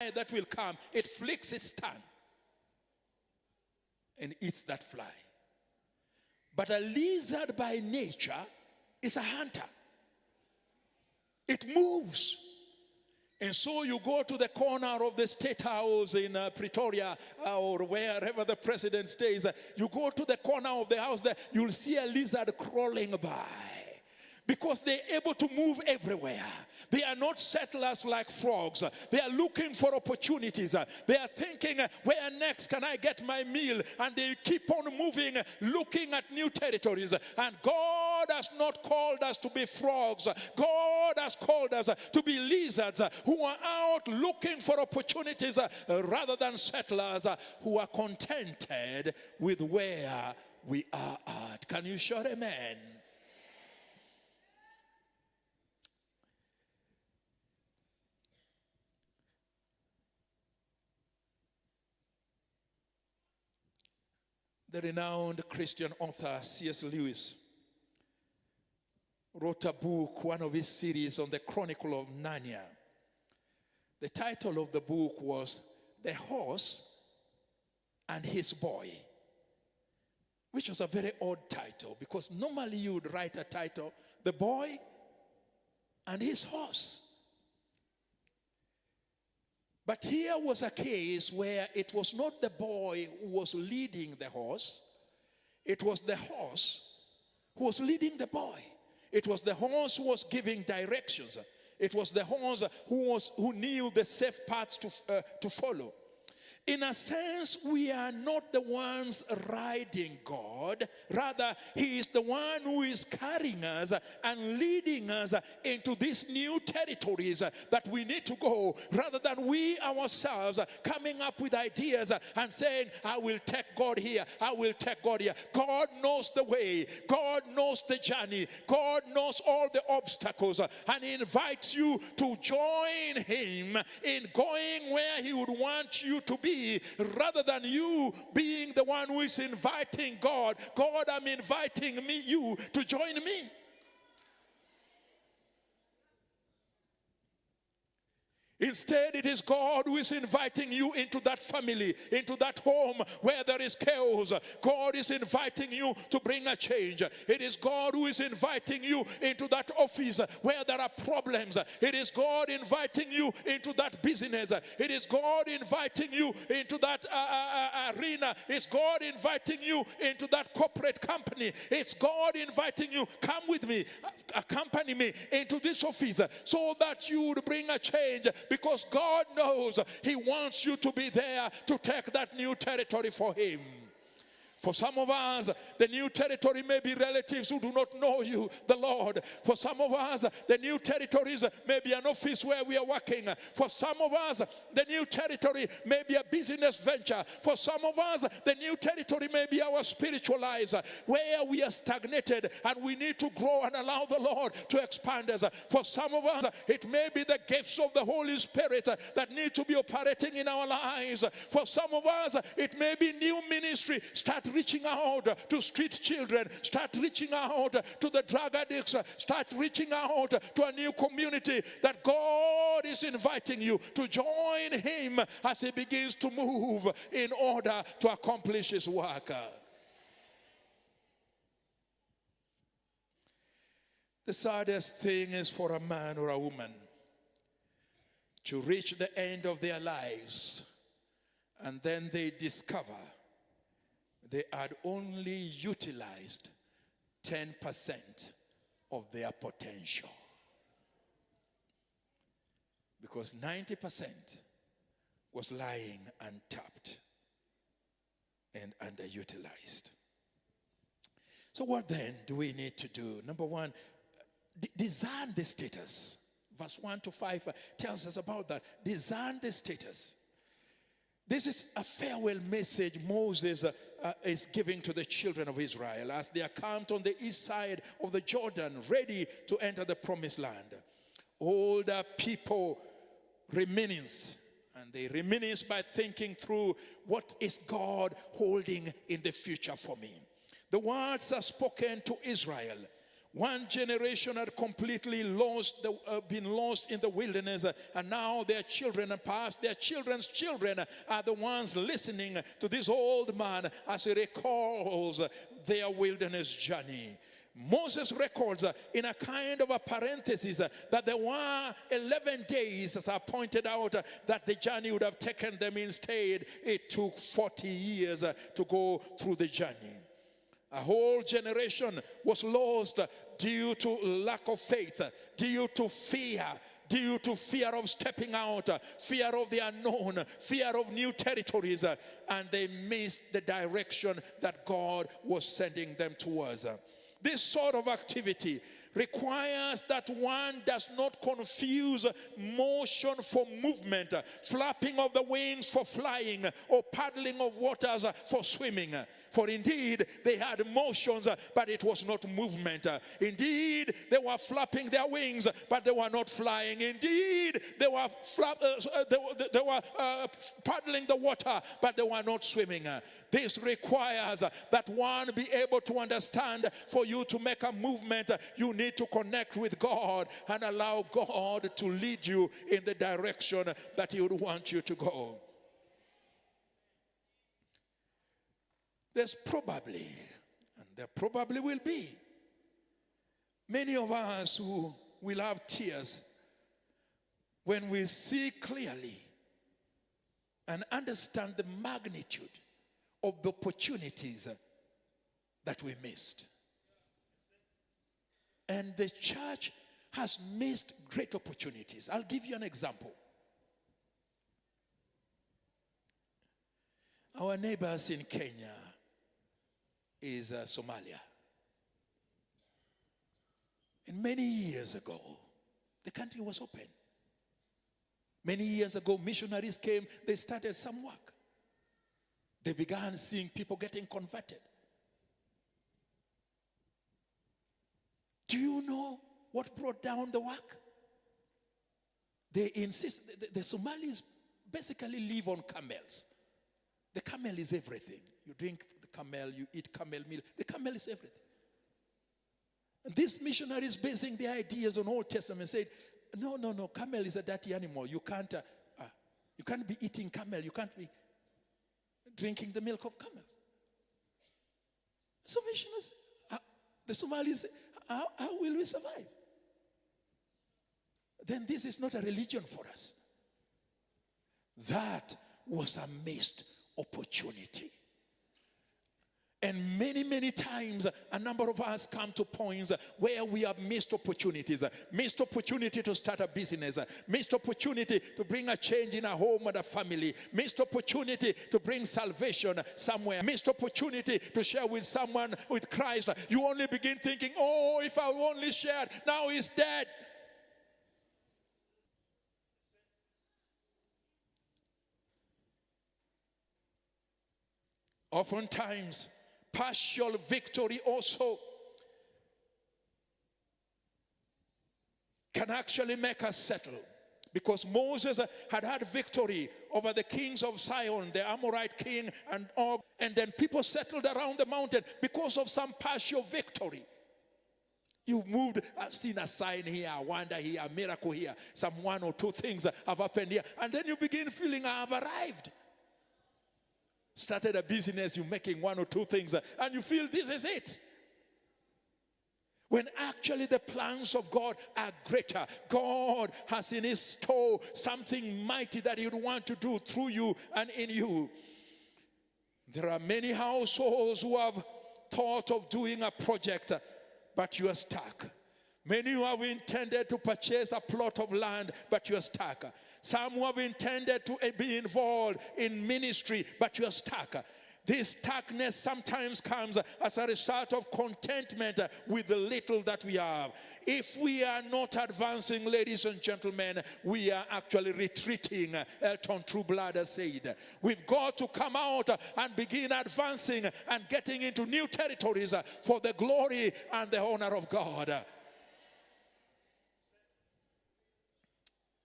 that will come, it flicks its tongue and eats that fly. But a lizard by nature is a hunter. It moves. And so you go to the corner of the State House in Pretoria or wherever the president stays. You go to the corner of the house there, you'll see a lizard crawling by. Because they're able to move everywhere. They are not settlers like frogs. They are looking for opportunities. They are thinking, where next can I get my meal? And they keep on moving, looking at new territories. And God has not called us to be frogs. God has called us to be lizards who are out looking for opportunities rather than settlers who are contented with where we are at. Can you shout amen? The renowned Christian author C.S. Lewis wrote a book, one of his series on the Chronicle of Narnia. The title of the book was The Horse and His Boy, which was a very odd title because normally you would write a title, The Boy and His Horse. But here was a case where it was not the boy who was leading the horse. It was the horse who was leading the boy. It was the horse who was giving directions. It was the horse who knew the safe paths to follow. In a sense, we are not the ones riding God. Rather, He is the one who is carrying us and leading us into these new territories that we need to go, rather than we ourselves coming up with ideas and saying, I will take God here, I will take God here. God knows the way. God knows the journey. God knows all the obstacles, and He invites you to join Him in going where He would want you to be, rather than you being the one who is inviting God. God, I'm inviting you to join me. Instead, it is God who is inviting you into that family, into that home where there is chaos. God is inviting you to bring a change. It is God who is inviting you into that office where there are problems. It is God inviting you into that business. It is God inviting you into that arena. It's God inviting you into that corporate company. It's God inviting you, come with me, accompany me into this office so that you would bring a change. Because God knows He wants you to be there to take that new territory for Him. For some of us, the new territory may be relatives who do not know you, the Lord. For some of us, the new territories may be an office where we are working. For some of us, the new territory may be a business venture. For some of us, the new territory may be our spiritual lives, where we are stagnated and we need to grow and allow the Lord to expand us. For some of us, it may be the gifts of the Holy Spirit that need to be operating in our lives. For some of us, it may be new ministry. Start reaching out to street children. Start reaching out to the drug addicts. Start reaching out to a new community that God is inviting you to join Him as He begins to move in order to accomplish His work. The saddest thing is for a man or a woman to reach the end of their lives and then they discover they had only utilized 10% of their potential. Because 90% was lying untapped and underutilized. So what then do we need to do? Number one, discern the status. Verse 1 to 5 tells us about that. Discern the status. This is a farewell message Moses is giving to the children of Israel as they are camped on the east side of the Jordan, ready to enter the promised land. Older people reminisce, and they reminisce by thinking through, what is God holding in the future for me? The words are spoken to Israel One generation had completely been lost in the wilderness, and now their children and past their children's children are the ones listening to this old man as he recalls their wilderness journey. Moses records in a kind of a parenthesis that there were 11 days, as I pointed out, that the journey would have taken them. Instead, it took 40 years to go through the journey. A whole generation was lost due to lack of faith, due to fear of stepping out, fear of the unknown, fear of new territories, and they missed the direction that God was sending them towards. This sort of activity requires that one does not confuse motion for movement, flapping of the wings for flying, or paddling of waters for swimming. For indeed, they had motions, but it was not movement. Indeed, they were flapping their wings, but they were not flying. Indeed, they were paddling the water, but they were not swimming. This requires that one be able to understand, for you to make a movement, you need to connect with God and allow God to lead you in the direction that He would want you to go. There's probably, and there probably will be, many of us who will have tears when we see clearly and understand the magnitude of the opportunities that we missed. And the church has missed great opportunities. I'll give you an example. Our neighbors in Kenya is Somalia. And many years ago, the country was open. Many years ago, missionaries came, they started some work. They began seeing people getting converted. Do you know what brought down the work? They insist, the Somalis basically live on camels. The camel is everything. You drink the camel, you eat camel meal. The camel is everything. And these missionaries, basing their ideas on Old Testament, said, no, camel is a dirty animal. You can't be eating camel. You can't be drinking the milk of camels. So missionaries, the Somalis say, how will we survive? Then this is not a religion for us. That was a missed opportunity. And many, many times, a number of us come to points where we have missed opportunities. Missed opportunity to start a business. Missed opportunity to bring a change in a home and a family. Missed opportunity to bring salvation somewhere. Missed opportunity to share with someone with Christ. You only begin thinking, oh, if I only shared, now he's dead. Oftentimes, partial victory also can actually make us settle. Because Moses had victory over the kings of Sihon, the Amorite king and Og, and then people settled around the mountain because of some partial victory. You moved, I've seen a sign here, a wonder here, a miracle here, some one or two things have happened here, and then you begin feeling, I have arrived. Started a business, you're making one or two things, and you feel this is it. When actually the plans of God are greater. God has in his store something mighty that he would want to do through you and in you. There are many households who have thought of doing a project, but you are stuck. Many who have intended to purchase a plot of land, but you are stuck. Some who have intended to be involved in ministry, but you are stuck. This stuckness sometimes comes as a result of contentment with the little that we have. If we are not advancing, ladies and gentlemen, we are actually retreating. Elton Trueblood has said, we've got to come out and begin advancing and getting into new territories for the glory and the honor of God.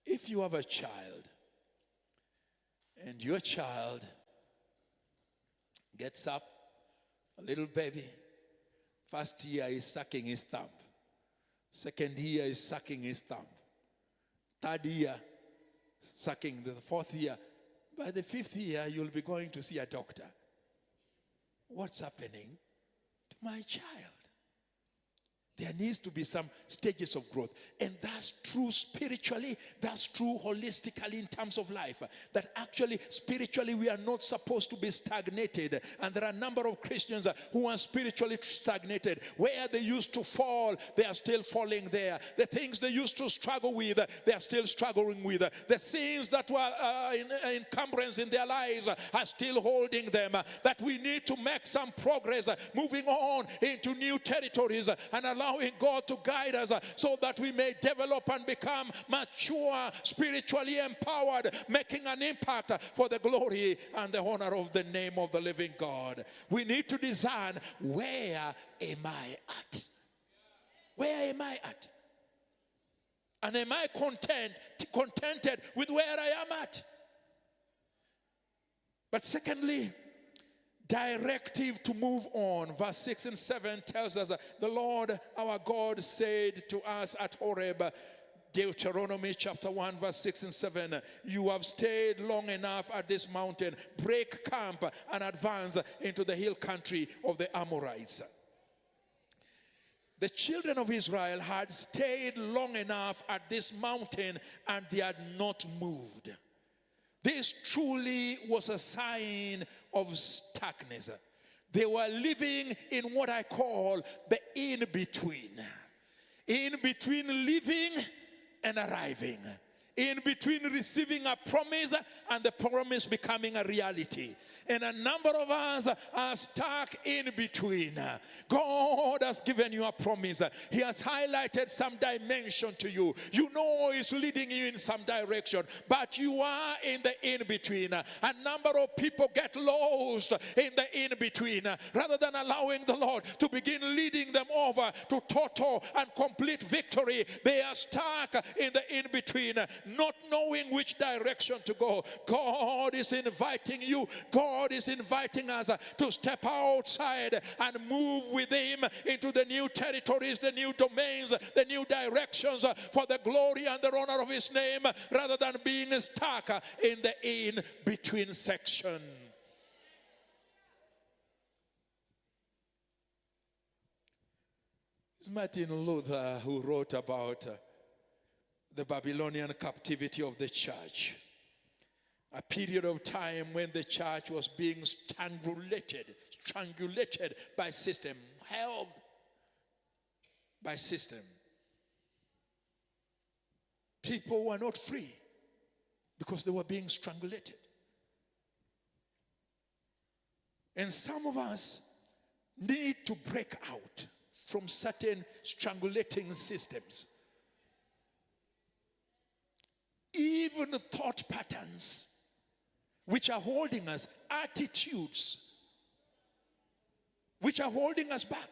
If you have a child and your child gets up, a little baby, first year is sucking his thumb. Second year is sucking his thumb. Third year, sucking. The fourth year. By the fifth year, you'll be going to see a doctor. What's happening to my child? There needs to be some stages of growth. And that's true spiritually. That's true holistically in terms of life. That actually, spiritually, we are not supposed to be stagnated. And there are a number of Christians who are spiritually stagnated. Where they used to fall, they are still falling there. The things they used to struggle with, they are still struggling with. The sins that were encumbrance in their lives are still holding them. That we need to make some progress, moving on into new territories and allowing God to guide us so that we may develop and become mature, spiritually empowered, making an impact for the glory and the honor of the name of the living God. We need to discern, where am I at? Where am I at? And am I contented with where I am at? But secondly, directive to move on. Verse 6 and 7 tells us, the Lord our God said to us at Horeb, Deuteronomy chapter 1 verse 6 and 7, you have stayed long enough at this mountain. Break camp and advance into the hill country of the Amorites. The children of Israel had stayed long enough at this mountain and they had not moved. This truly was a sign of stuckness. They were living in what I call the in-between. In between living and arriving. In between receiving a promise and the promise becoming a reality. And a number of us are stuck in between. God has given you a promise. He has highlighted some dimension to you. You know He's leading you in some direction, but you are in the in-between. A number of people get lost in the in-between. Rather than allowing the Lord to begin leading them over to total and complete victory, they are stuck in the in-between, not knowing which direction to go. God is inviting you. God is inviting us to step outside and move with Him into the new territories, the new domains, the new directions for the glory and the honor of His name, rather than being stuck in the in-between section. It's Martin Luther who wrote about the Babylonian captivity of the church. A period of time when the church was being strangulated by system, held by system. People were not free because they were being strangulated. And some of us need to break out from certain strangulating systems. Even thought patterns which are holding us, attitudes which are holding us back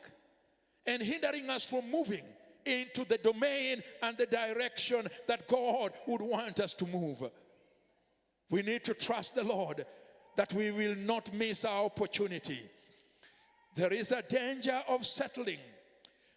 and hindering us from moving into the domain and the direction that God would want us to move. We need to trust the Lord that we will not miss our opportunity. There is a danger of settling.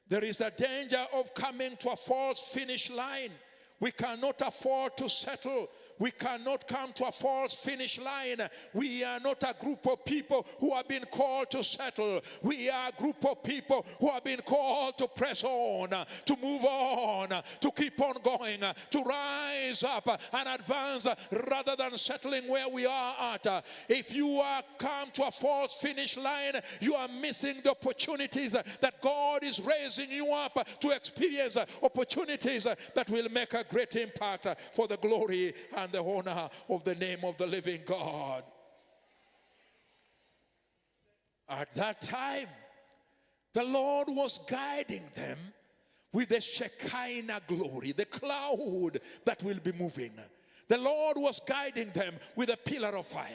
There is a danger of coming to a false finish line. We cannot afford to settle. We cannot come to a false finish line. We are not a group of people who have been called to settle. We are a group of people who have been called to press on, to move on, to keep on going, to rise up and advance rather than settling where we are at. If you are come to a false finish line, you are missing the opportunities that God is raising you up to experience, opportunities that will make a great impact for the glory and the honor of the name of the living God. At that time, the Lord was guiding them with the Shekinah glory, the cloud that will be moving. The Lord was guiding them with a pillar of fire.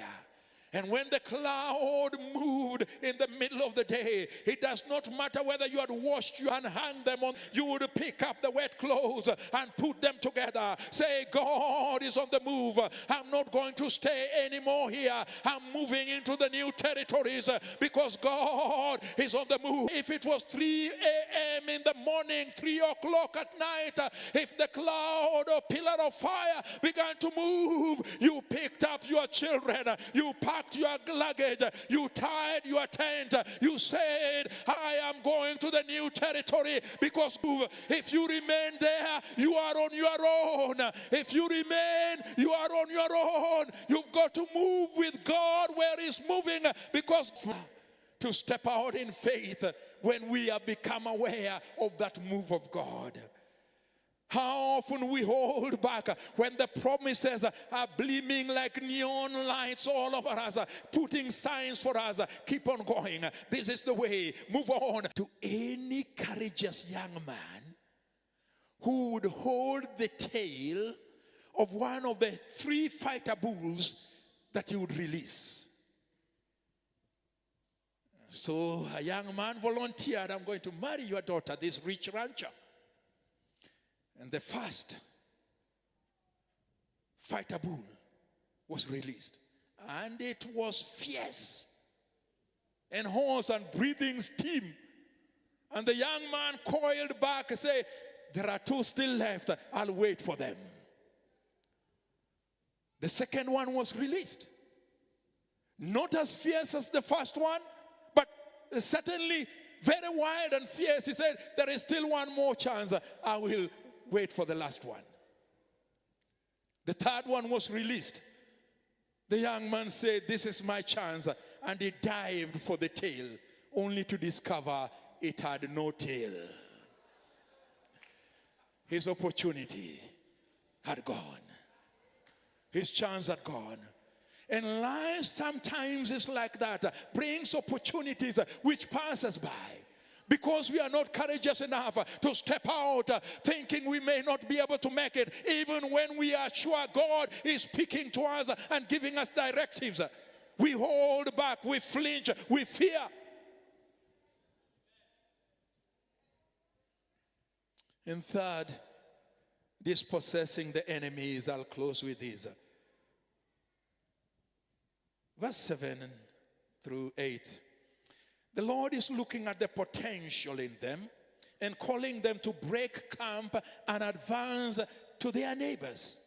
And when the cloud moved in the middle of the day, it does not matter whether you had washed you and hung them on, you would pick up the wet clothes and put them together. Say, God is on the move. I'm not going to stay anymore here. I'm moving into the new territories because God is on the move. If it was 3 a.m. in the morning, 3 o'clock at night, if the cloud or pillar of fire began to move, you picked up your children, you packed your luggage, you tied your tent, you said, I am going to the new territory, because if you remain there, you are on your own. If you remain, you are on your own. You've got to move with God where He's moving, because to step out in faith when we have become aware of that move of God. How often we hold back when the promises are gleaming like neon lights all over us, putting signs for us. Keep on going. This is the way. Move on. To any courageous young man who would hold the tail of one of the 3 fighter bulls that he would release. So a young man volunteered, I'm going to marry your daughter, this rich rancher. And the first fighter bull was released. And it was fierce and hoarse and breathing steam. And the young man coiled back and said, there are 2 still left. I'll wait for them. The second one was released. Not as fierce as the first one, but certainly very wild and fierce. He said, there is still one more chance. I will wait for the last one. The third one was released. The young man said, this is my chance. And he dived for the tail, only to discover it had no tail. His opportunity had gone. His chance had gone. And life sometimes is like that. Brings opportunities which pass us by. Because we are not courageous enough to step out thinking we may not be able to make it, even when we are sure God is speaking to us and giving us directives. We hold back, we flinch, we fear. And third, dispossessing the enemies. I'll close with this. Verse 7 through 8. The Lord is looking at the potential in them and calling them to break camp and advance to their neighbors.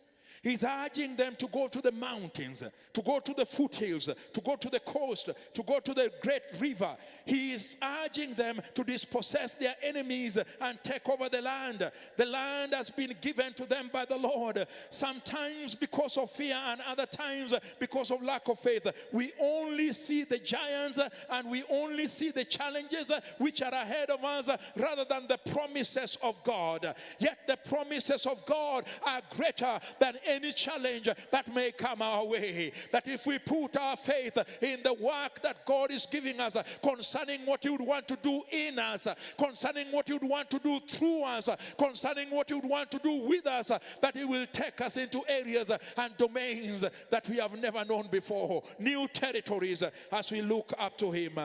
He's urging them to go to the mountains, to go to the foothills, to go to the coast, to go to the great river. He is urging them to dispossess their enemies and take over the land. The land has been given to them by the Lord, sometimes because of fear and other times because of lack of faith. We only see the giants and we only see the challenges which are ahead of us rather than the promises of God. Yet the promises of God are greater than any challenge that may come our way. That if we put our faith in the work that God is giving us concerning what He would want to do in us, concerning what He would want to do through us, concerning what He would want to do with us, that He will take us into areas and domains that we have never known before, new territories as we look up to Him.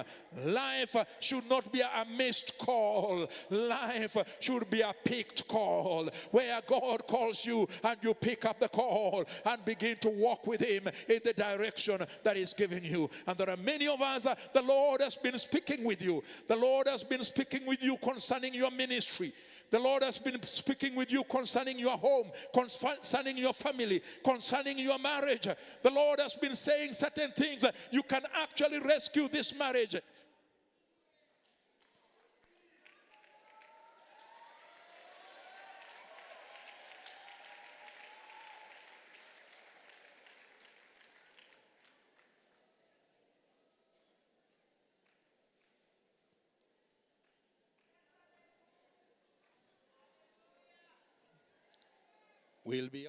Life should not be a missed call. Life should be a picked call, where God calls you and you pick up the call and begin to walk with Him in the direction that He's giving you. And there are many of us, the Lord has been speaking with you. The Lord has been speaking with you concerning your ministry. The Lord has been speaking with you concerning your home, concerning your family, concerning your marriage. The Lord has been saying certain things. You can actually rescue this marriage. We'll be